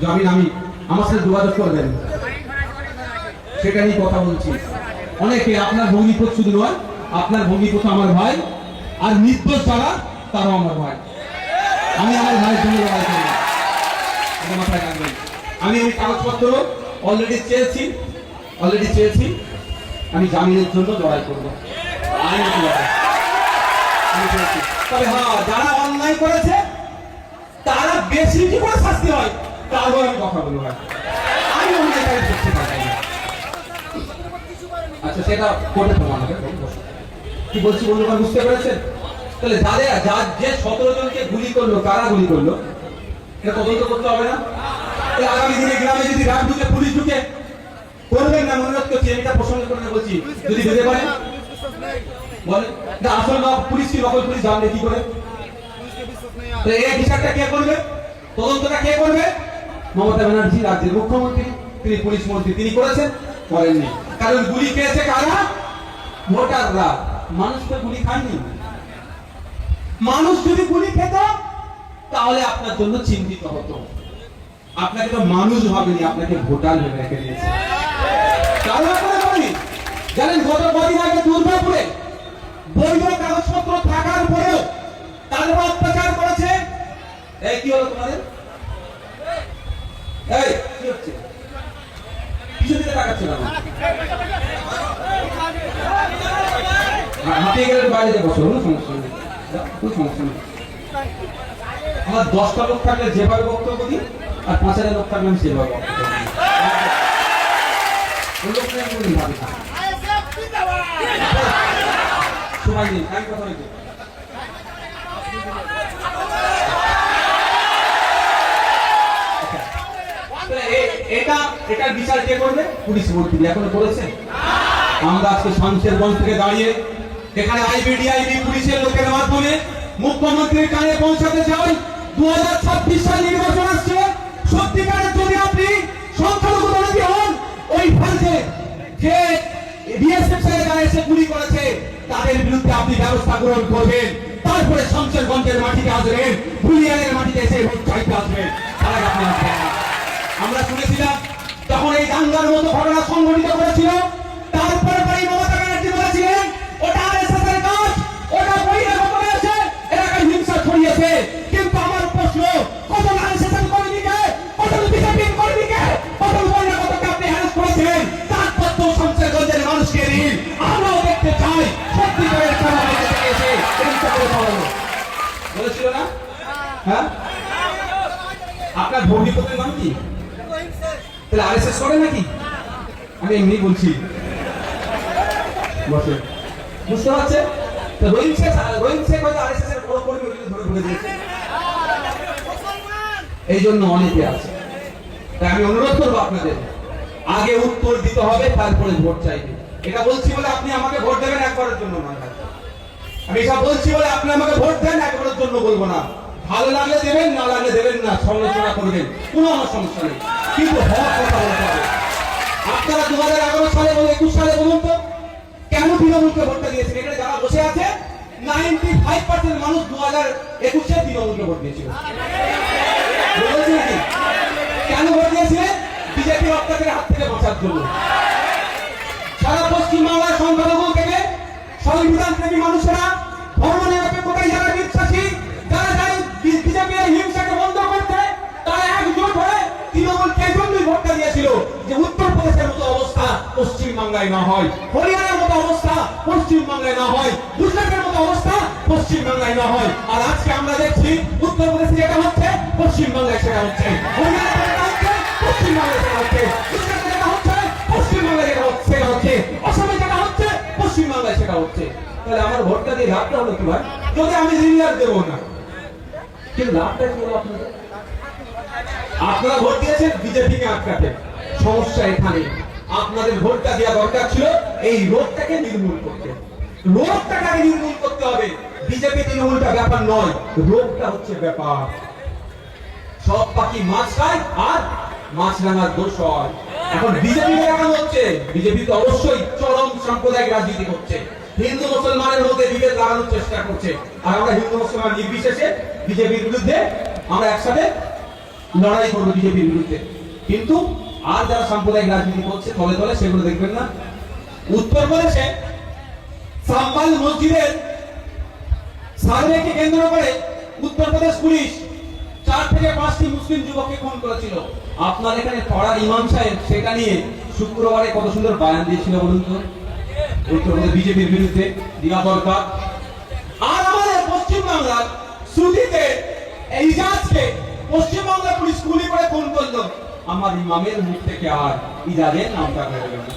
জামিন আমি আমার সাথে যোগাযোগ করবেন, সেটা নিয়ে কথা বলছি। অনেকে আপনার ভগ্নিপত শুধু নয়, আপনার ভগ্নিপত আমার ভাই, আর নির্দোষ যারা তারাও আমার ভাই। আমি আমার ভাইয়ের জন্য লড়াই করি, এটা মাথায় রাখবেন। আমি ওই কাগজপত্র অলরেডি চেয়েছি, আমি জামিনের জন্য লড়াই করবো, আইনত লড়াই। তবে হ্যাঁ, যারা অন্যায় করেছে তারা বেশি কি করে শাস্তি হয় তারও আমি কথা বলবো। আমি অন্যায়কারী করতে পারবো না। আচ্ছা, সেটা কোর্টে প্রমাণ হবে। কি বলছি বন্ধুগণ, বুঝতে পেরেছেন? তাহলে যে 17 জনকে গুলি করলো, কারা গুলি করলো, এটা তদন্ত করতে হবে না? আগামী দিনে গ্রামে যদি রাত ঢুকে, পুলিশ ঢুকে, করবেন না? অনুরোধ করছি, এটা প্রসঙ্গ করে বলছি, যদি বুঝতে পারেন বলে আসল পুলিশ কি নকল পুলিশ জানলে কি করে? এই বিচারটা কে করবে, তদন্তটা কে করবে? মমতা ব্যানার্জি রাজ্যের মুখ্যমন্ত্রী, তিনি পুলিশ মন্ত্রী, তিনি করেছেন? করেননি। কারণ গুলি খেয়েছে কারা? ভোটাররা। মানুষ তো গুলি খায়নি। মানুষ যদি গুলি খেত তাহলে আপনার জন্য চিন্তিত হতো। আপনাকে তো মানুষ ভাবেনি, আপনাকে ভোটার ভেবে রেখে দিয়েছে। জানেন, গত কদিন আগে দুর্গাপুরে বৈধ কাগজপত্র থাকার পরেও তাদের অত্যাচার করেছে। এই কি হলো তোমাদের? এই কি হচ্ছে? কিছু দিকে তাকাচ্ছে না, হাতে গেলে বাইরে যে বসো, কোনো সমস্যা নেই, কোনো সমস্যা নেই। আমার 10টা লোক থাকলে যেভাবে বক্তব্য দিই, আর 5,000 লোক থাকলে আমি সেভাবে বক্তব্য দিই। সময় নেই, আমি কথা বলছি। এটার বিচার কে করবে? পুলিশ মন্ত্রী। এখনো করেছে? আমরা আজকে শামশেরগঞ্জ থেকে দাঁড়িয়ে এখানে আইবিডিআইবি পুলিশের লোকের মাধ্যমে মুখ্যমন্ত্রীর কানে পৌঁছাতে চাই, 2026 সাল নির্বাচন আসছে। সত্যিকারের যদি আপনি সংখ্যালঘু দলটি হন, ওই ফ্রান্সে যে বিএসএফ ছেলেরা এসে গুলি করেছে তাদের বিরুদ্ধে আপনি ব্যবস্থা গ্রহণ করবেন। তারপরে শামশেরগঞ্জের মাটিতে আসবেন, বুলিয়ানের মাটিতে এসে ভোট চাইতে আসবেন। তার আগে আপনি আসবেন না। আমরা শুনেছিলাম যখন এই দাঙ্গার মতো ঘটনা সংঘটিত করেছিল, তারপরে মমতা ব্যানার্জি বলেছিলেন ওটা আরএসএস এর কাজ, ওটা বহিরাগতরা এসে এলাকায় হিংসা ছড়িয়েছে। কিন্তু আমার প্রশ্ন, কত আরএসএস এর কর্মীকে, কত বিজেপির কর্মীকে, কত বহিরাগতকে আপনি হ্যারাস করেছিলেন? তারপর তো শামশেরগঞ্জের মানুষকে ঋণ আমরাও দেখতে চাই। সত্যিকারের এসে বলেছিল না? হ্যাঁ, আপনার ভগ্নিপতির নাম কি? তাহলে আরএসএস করে নাকি? আমি এমনি বলছি, বসে বুঝতে পারছে? রহিম শেখ হয়তো আরএসএস এর বড় কর্মী ধরে ঘুরে দিয়েছে, এই জন্য অনেকে আছে। তাই আমি অনুরোধ করবো আপনাদের, আগে উত্তর দিতে হবে, তারপরে ভোট চাইবে। এটা বলছি বলে আপনি আমাকে ভোট দেবেন একবারের জন্য নয়। আমি এটা বলছি বলে আপনি আমাকে ভোট দেন একবারের জন্য বলবো না। ভালো লাগলে দেবেন, না লাগলে দেবেন না, সমালোচনা করবেন, কোনো আমার সমস্যা নেই, কিন্তু হওয়ার কথা বলতে হবে। আপনারা 2011 সালে এবং 21 সালে বলুন তো কেন তৃণমূলকে ভোটটা দিয়েছেন? এখানে যারা বসে আছে 95% মানুষ 2021-এ তৃণমূলকে ভোট দিয়েছিল। কেন ভোট দিয়েছিলেন? বিজেপির অত্যাচারের হাত থেকে বাঁচার জন্য। সারা পশ্চিমবাংলার সংখ্যালঘু থেকে সংবিধান প্রেমী মানুষেরা, ধর্মনিরপেক্ষতায় যারা বিশ্বাসী, যারা চাই বিজেপির হিংসাকে বন্ধ করতে, তারা একজোট হয়ে তৃণমূলকে জন্যই ভোটটা দিয়েছিল, যে উত্তরপ্রদেশের মতো অবস্থা পশ্চিমবাংলায় না হয়, হরিয়ানার মতো অবস্থা পশ্চিমবাংলায় না হয়, গুজরাটের মতো অবস্থা পশ্চিমবাংলায় না হয়। আর আজকে আমরা দেখছি উত্তরপ্রদেশে যেটা হচ্ছে পশ্চিমবাংলায় সেটা হচ্ছে, হরিয়ানায় যেটা হচ্ছে পশ্চিমবাংলায় সেটা হচ্ছে, গুজরাটে যেটা হচ্ছে পশ্চিমবাংলায় যেটা হচ্ছে, অসমে যেটা হচ্ছে পশ্চিমবাংলায় সেটা হচ্ছে। তাহলে আমার ভোটটা দিয়ে লাভটা হলো কি ভাই? যদি আমি রিনিয়ার দেবো না, কিন্তু লাভটা কি হলো আপনাদের? আপনারা ভোট দিয়েছেন বিজেপিকে আটকাতে। সমস্যা এখানে, আপনাদের ভোটটা দেওয়া দরকার ছিল এই রোগটাকে নির্মূল করতে। রোগটাকে নির্মূল করতে হবে। বিজেপি তৃণমূলটা ব্যাপার নয়, রোগটা হচ্ছে ব্যাপার। সব পাখি মাছ খায় আর মাছ রাঙার দোষ হয়। এখন বিজেপি দেখানো হচ্ছে, বিজেপি তো অবশ্যই চরম সাম্প্রদায়িক রাজনীতি করছে, হিন্দু মুসলমানের মধ্যে বিভেদ লাগানোর চেষ্টা করছে। আর আমরা হিন্দু মুসলমান নির্বিশেষে বিজেপির বিরুদ্ধে আমরা একসাথে লড়াই করবে বিজেপির বিরুদ্ধে। কিন্তু আর যারা সাম্প্রদায়িক রাজনীতি করছে তলে তলে সেগুলো দেখবেন না। উত্তরপ্রদেশে সাম্বাল মসজিদের সার্ভেকে কেন্দ্র করে উত্তরপ্রদেশ পুলিশ 4 থেকে 5টি মুসলিম যুবককে খুন করেছিল। আপনার এখানে পাড়ার ইমাম সাহেব সেটা নিয়ে শুক্রবারে কত সুন্দর বয়ান দিয়েছিল বলুন তো, উত্তরপ্রদেশ বিজেপির বিরুদ্ধে দেওয়া দরকার। আর আমাদের পশ্চিমবাংলার শ্রুতিতে ইজাজকে পশ্চিমবাংলা পুলিশ গুলি করে খুন করলো, আমার ইমামের মুখ থেকে আর ইজাজের নামটা বেরোলো না।